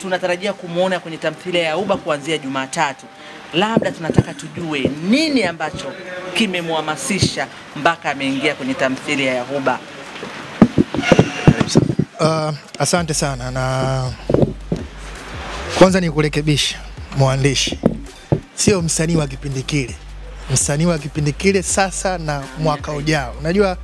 tunatarajia kumuona kwenye tamthilia ya Uba kuanzia Jumatatu. Labda tunataka tujue nini ambacho kimemhamasisha mpaka ameingia kwenye tamthilia ya Uba. Asante sana, na kwanza ni kurekebisha mwandishi. Sio msanii wa kipindi kile. Msanii wa kipindi kile sasa na mwaka ujao. Unajua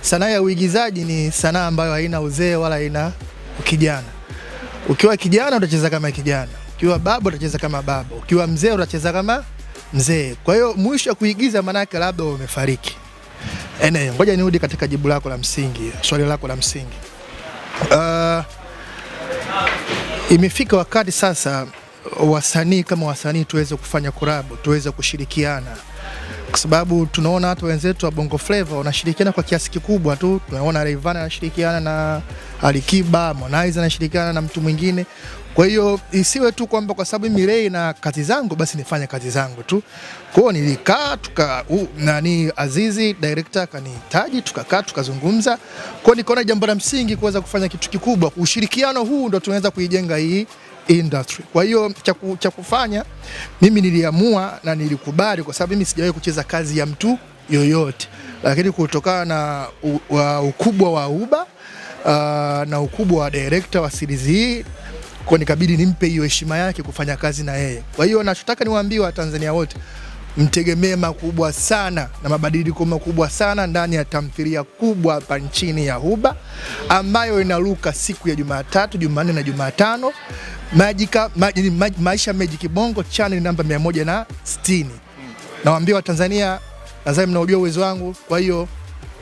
sanaa ya uigizaji ni sanaa ambayo haina uzee wala haina ukijana. Ukiwa kijana utacheza kama kijana. Ukiwa baba utacheza kama baba. Ukiwa mzee utacheza kama mzee. Kwa hiyo mwisho wa kuigiza maana yake labda umefariki. Ngoja nirudi katika jibu lako la msingi, swali lako la msingi. Imefika wakati sasa wasanii kama wasanii tuweze kufanya collab, tuweze kushirikiana. Kwa sababu tunaona hata wenzetu wa Bongo Flava wanashirikiana kwa kiasi kikubwa tu. Tunaona Rayvanny anashirikiana na Alikiba, Harmonize anashirikiana na mtu mwingine. Kwa hiyo isiwe tu kwamba kwa sababu mimi Ray na kazi zangu basi nifanye kazi zangu tu. Kwa hiyo nilikaa Azizi director akanihitaji, tukakaa tukazungumza. Kwa hiyo nikaona jambo la msingi kuweza kufanya kitu kikubwa. Ushirikiano huu ndio tunaweza kuijenga hii industry. Kwa hiyo cha kufanya mimi niliamua na nilikubali, kwa sababu mimi sijawahi kucheza kazi ya mtu yoyote, lakini kutokana na ukubwa wa Uba na ukubwa wa director wa series hii, kwa nikabidi nimpe hiyo heshima yake kufanya kazi na yeye. Kwa hiyo nachotaka niwaambie Watanzania wote, mtegemee makubwa sana na mabadiliko makubwa sana ndani ya tamthilia kubwa hapa nchini ya Uba, ambayo inaruka siku ya Jumatatu, Jumanne na Jumatano. Maisha Magic Bongo channel namba 160. Nawaambia Watanzania, nadhani mnaujua uwezo wangu. Kwa hiyo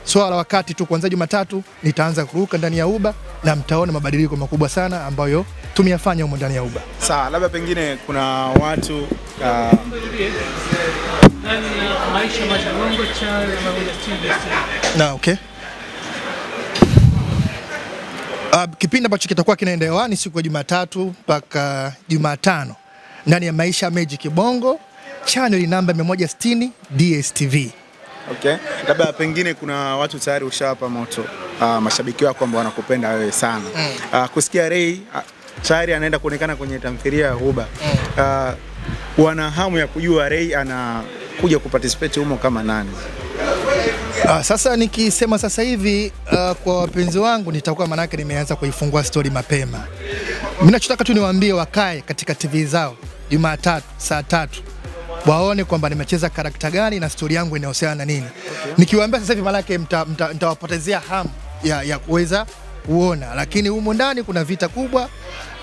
swala la wakati tu, kuanzia Jumatatu nitaanza kuruka ndani ya Uba na mtaona mabadiliko makubwa sana ambayo tumeyafanya huko ndani ya Uba. Sawa, labda pengine kuna watu Maisha Magic Bongo channel namba 160. Na okay. Kipindi ambacho kitakuwa kinaenda hewani siku ya Jumatatu mpaka Jumatano ndani ya Maisha Magic Bongo channel namba 160 DSTV. Okay. Labda pengine kuna watu tayari ushawapa moto mashabiki wako ambao wanakupenda wewe sana. Kusikia Ray tayari anaenda kuonekana kwenye tamthilia ya Uba. Wana hamu ya kujua Ray anakuja kuparticipate humo kama nani? Sasa nikisema sasa hivi kwa wapenzi wangu nitakuwa manake nimeanza kuifungua story mapema. Mimi nachotaka tu niwaambie wakae katika TV zao Jumatatu saa 3. Waone kwamba nimecheza karakta gani na story yangu inahusiana na nini. Okay. Nikiwaambia sasa hivi manake mtawapotezea hamu ya kuweza kuona, lakini humo ndani kuna vita kubwa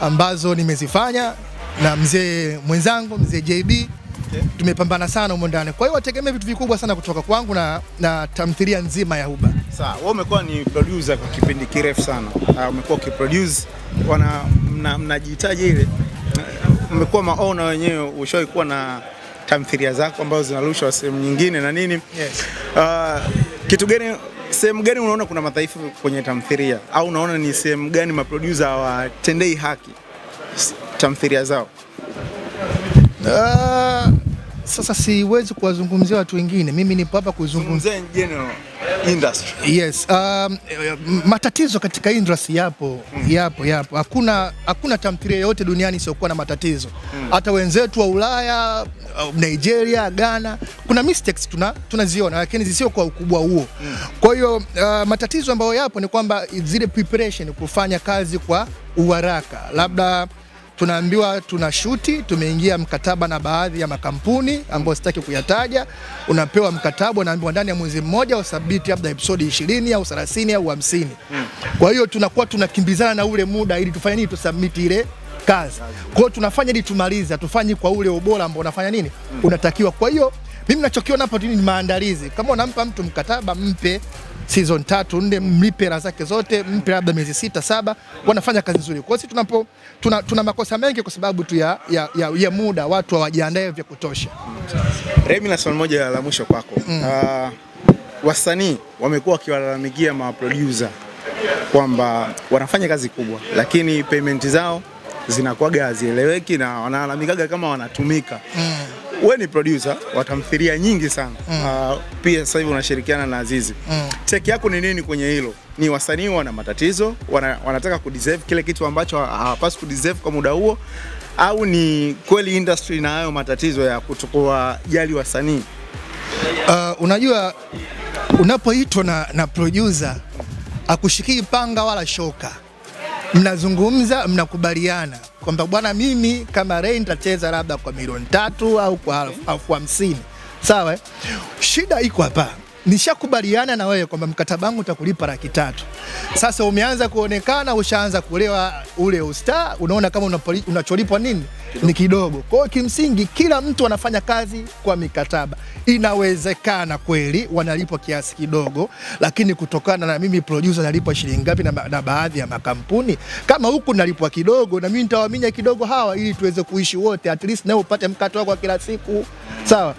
ambazo nimezifanya na mzee mwenzangu mzee JB. Tumepambana sana humo ndani. Kwa hiyo wategemee vitu vikubwa sana kutoka kwangu na tamthilia nzima ya Uba. Sawa, wewe umekuwa ni producer kwa kipindi kirefu sana. Umekuwa ukiproduce, mnajitaji ile. Umekuwa maona wenyewe, ushawahi kuwa na tamthilia zako ambazo zinarushwa sehemu nyingine na nini? Yes. Kitu gani, sehemu gani unaona kuna madhaifu kwenye tamthilia, au unaona ni sehemu gani maproducer hawatendei haki tamthilia zao? Sasa siwezi kuwazungumzia watu wengine. Mimi nipo hapa kuzungumzia general industry. Yes. Matatizo katika industry yapo. Hakuna tamthilia yote duniani isiyokuwa na matatizo. Hata wenzetu wa Ulaya, Nigeria, Ghana, kuna mistakes tunaziona, lakini zisio kwa ukubwa huo. Kwa hiyo matatizo ambayo yapo ni kwamba zile preparation, kufanya kazi kwa uharaka. Labda tunaambiwa tunashuti, tumeingia mkataba na baadhi ya makampuni ambao sitaki kuyataja. Unapewa mkataba, unaambiwa ndani ya mwezi mmoja usubmit labda episode 20 au 30 au 50. Kwa hiyo tunakuwa tunakimbizana na ule muda ili tufanye nini, tusubmit ile kazi. Kwa hiyo tunafanya ili tumalize, tufanye kwa ule ubora ambao unafanya nini unatakiwa. Kwa hiyo mimi ninachokiona hapo ni maandalizi. Kama unampa mtu mkataba, mpe season 3, 4, mlipe hela zake zote, mpe labda miezi 6, 7, wanafanya kazi nzuri. Kwa hiyo sisi tuna makosa mengi kwa sababu tu ya muda, watu hawajiandae vya kutosha. Remi, na swali moja la mwisho kwako. Wasanii wamekuwa wakiwalalamikia maproducer kwamba wanafanya kazi kubwa lakini payment zao zinakuwa hazieleweki na wanalalamikaga kama wanatumika. Wewe ni producer wa tamthilia nyingi sana. Pia sasa hivi unashirikiana na Azizi. Take yako ni nini kwenye hilo? ni wasanii wana matatizo, wanataka kudeserve kile kitu ambacho hawapaswi kudeserve kwa muda huo, au ni kweli industry na hayo matatizo ya kutokuwa jali wasanii? Unajua unapoitwa na producer akushikii panga wala shoka, mnazungumza, mnakubaliana kwamba bwana, mimi kama Ray nitacheza labda kwa milioni 3 au kwa 50,000. Sawa? Shida iko hapa. Nishakubaliana na wewe kwamba mkataba wangu utakulipa 300,000. Sasa umeanza kuonekana, ushaanza kulewa ule usta, unaona kama unacholipwa nini ni kidogo. Kwa hiyo kimsingi kila mtu anafanya kazi kwa mikataba. Inawezekana kweli wanalipwa kiasi kidogo, lakini kutokana na mimi producer nalipwa shilingi ngapi na baadhi ya makampuni, kama huku nalipwa kidogo na mimi nitawaminya kidogo hawa ili tuweze kuishi wote, at least nao upate mkato wako kila siku. Sawa?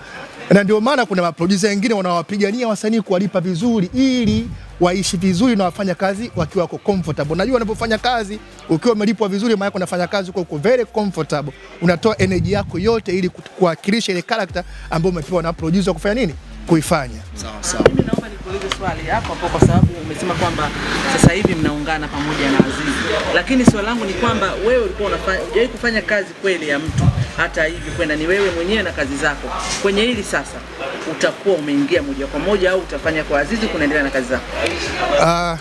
Na ndio maana kuna maproducer wengine wanawapigania wasanii kuwalipa vizuri ili waishi vizuri na wafanya kazi wakiwa comfortable. Unajua unapofanya kazi ukiwa umelipwa vizuri, maana unafanya kazi uko very comfortable. Unatoa energy yako yote ili kuwakilisha ile character ambayo umepewa na producer kufanya nini? Kuifanya. Sawa. Mimi naomba nikuulize swali hapo kwa sababu umesema kwamba sasa hivi mnaungana pamoja na Azizi. Lakini swali langu ni kwamba wewe ulikuwa unafanya kufanya kazi kweli ya mtu hata hivi kwenda ni wewe mwenyewe na kazi zako. Kwenye hili sasa utakuwa umeingia moja kwa moja au utafanya kwa Azizi kunaendelea na kazi zako?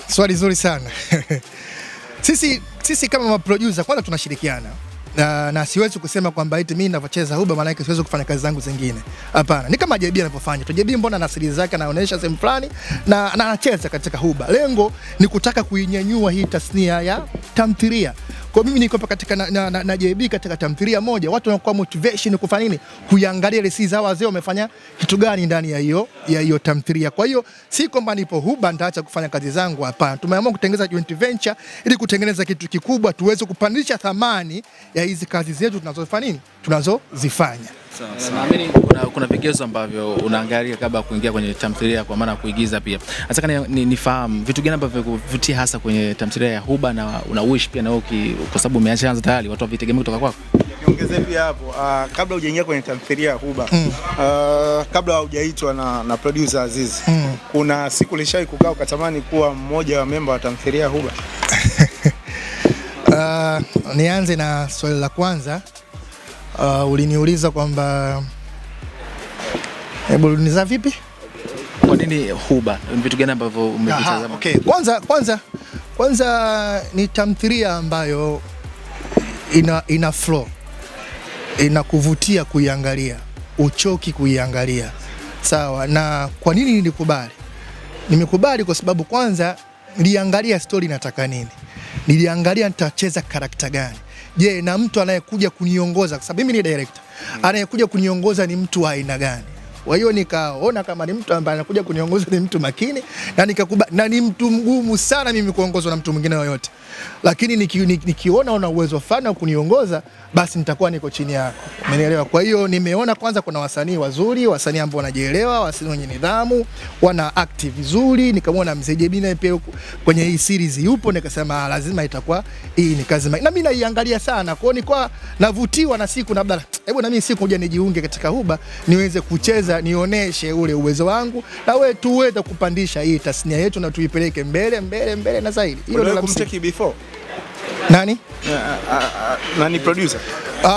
Swali zuri sana. Sisi kama maproducer kwanza tunashirikiana. Na siwezi kusema kwamba eti mimi ninavyocheza huba maana yake siwezi kufanya kazi zangu zingine. Hapana, ni kama JB anavyofanya. JB mbona na siri zake anaonyesha sehemu fulani na anacheza katika huba. Lengo ni kutaka kuinyanyua hii tasnia ya tamthilia. Kwa mimi niko katika na JB katika tamthilia moja, watu wanakuwa motivation kufanya nini? Kuiangalia ile si za wazee wamefanya kitu gani ndani ya hiyo tamthilia. Kwa hiyo si kwamba nipo huba nitaacha kufanya kazi zangu, hapana. Tumeamua kutengeneza joint venture ili kutengeneza kitu kikubwa tuweze kupandisha thamani ya hizi kazi zetu tunazofanya nini? Tunazozifanya. Sawa. Naamini kuna vigezo ambavyo unaangalia kabla ya kuingia kwenye tamthilia kwa maana kuigiza pia. Nataka nifahamu vitu gani ambavyo kuvutia hasa kwenye tamthilia ya huba na una wish pia na wewe kwa sababu umeanza tayari watu wavitegemea kutoka kwako. Niongezee pia hapo kabla hujaingia kwenye tamthilia ya huba, kabla hujaitwa na producer Azizi, kuna siku lishawahi kukaa ukatamani kuwa mmoja wa member wa tamthilia ya huba? Nianze na swali la kwanza. Uliniuliza kwamba niza vipi? Kwa nini huba? Ni vitu gani ambavyo umevitazama? Okay. Kwanza ni tamthilia ambayo ina flow. Inakuvutia kuiangalia, uchoki kuiangalia. Sawa. Na kwa nini nilikubali? Nimekubali kwa sababu kwanza niliangalia story nataka nini. Niliangalia nitacheza karakta gani. Je, na mtu anayekuja kuniongoza kwa sababu mimi ni director. Anayekuja kuniongoza ni mtu wa aina gani? Kwa hiyo nikaona kama ni mtu ambaye anakuja kuniongoza ni mtu makini na nikakubali, na ni mtu mgumu sana mimi kuongozwa na mtu mwingine yoyote. Lakini nikiona una uwezo fulani wa kuniongoza basi nitakuwa niko chini yako. Umenielewa? Kwa hiyo nimeona kwanza kuna wasanii wazuri, wasanii ambao wanajielewa, wasanii wenye nidhamu, wana act vizuri. Nikamwona Mzee JB naye pia kwenye hii series yupo, nikasema lazima itakuwa hii ni kazi. Na mimi naiangalia sana. Kwa hiyo nilikuwa navutiwa na siku labda hebu na mimi siku moja nijiunge katika huba niweze kucheza, nioneshe ule uwezo wangu na wewe tuweze kupandisha hii tasnia yetu na tuipeleke mbele na zaidi. Hilo ndio kumcheki before. Nani? Nani producer?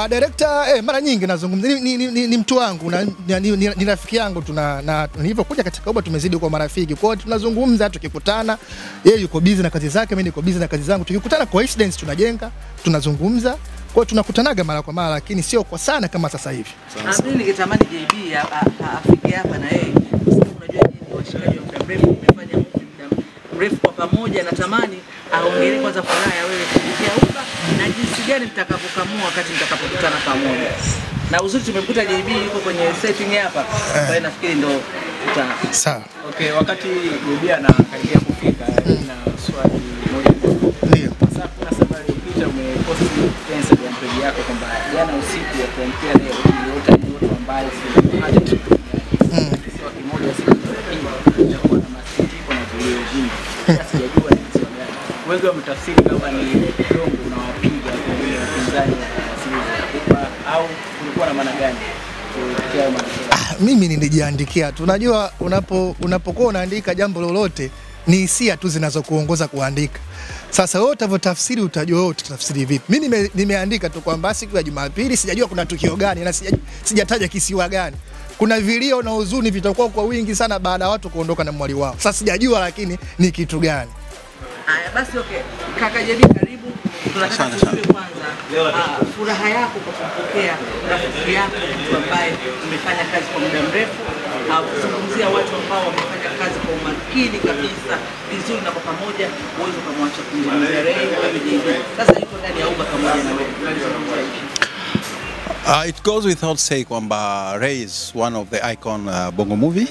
Director mara nyingi nazungumza ni mtu wangu na ni rafiki yangu, nilipokuja katika huba tumezidi kwa marafiki. Kwa hiyo tunazungumza tukikutana, yeye yuko busy na kazi zake, mimi niko busy na kazi zangu. Tukikutana coincidence tunajenga, tunazungumza. Kwa hiyo tunakutanaga mara kwa mara lakini sio kwa sana kama sasa hivi. Mimi ningetamani JB afike hapa na yeye. Unajua nyinyi washikaji wa muda mrefu mmefanya muda mrefu kwa pamoja, natamani aongelee kwanza furaha ya wewe kupitia huba na jinsi gani mtakavyokamua wakati mtakapokutana pamoja. Na uzuri tumekuta JB yuko kwenye setting hapa. Kwa hiyo nafikiri ndio sawa. Okay, wakati JB anakaribia kufika na swali moja. Ndio. Sasa kuna sababu iliyopita umepost Instagram page yako kwamba jana usiku wa kuamkia leo niliota ndoto ambayo si hata sio kimoja siku itakuwa na masikitiko na vilio vingi. Sijajua ni sio gani. Wengi wametafsiri kama ni dongo unawapiga kwa wale wapinzani au kulikuwa na maana gani? Mimi nilijiandikia tu. Unajua unapokuwa unaandika jambo lolote ni hisia tu zinazokuongoza kuandika. Sasa wewe utavotafsiri utajua wewe utatafsiri vipi. Mimi nimeandika tu kwamba siku ya Jumapili sijajua kuna tukio gani na sijataja kisiwa gani. Kuna vilio na huzuni vitakuwa kwa wingi sana baada ya watu kuondoka na mwali wao. Sasa sijajua lakini ni kitu gani. Haya basi, okay. Kaka JB, karibu. Tunataka tujue kwanza furaha yako kwa kupokea rafiki yako mtu ambaye umefanya kazi kwa muda mrefu, kuzungumzia watu ambao wamefanya kazi kwa umakini kabisa vizuri na kwa pamoja uwezo kumwacha kumzungumzia Ray kwa JB. Sasa yuko ndani ya Uba pamoja na wewe. It goes without saying kwamba Ray is one of the icon Bongo movie.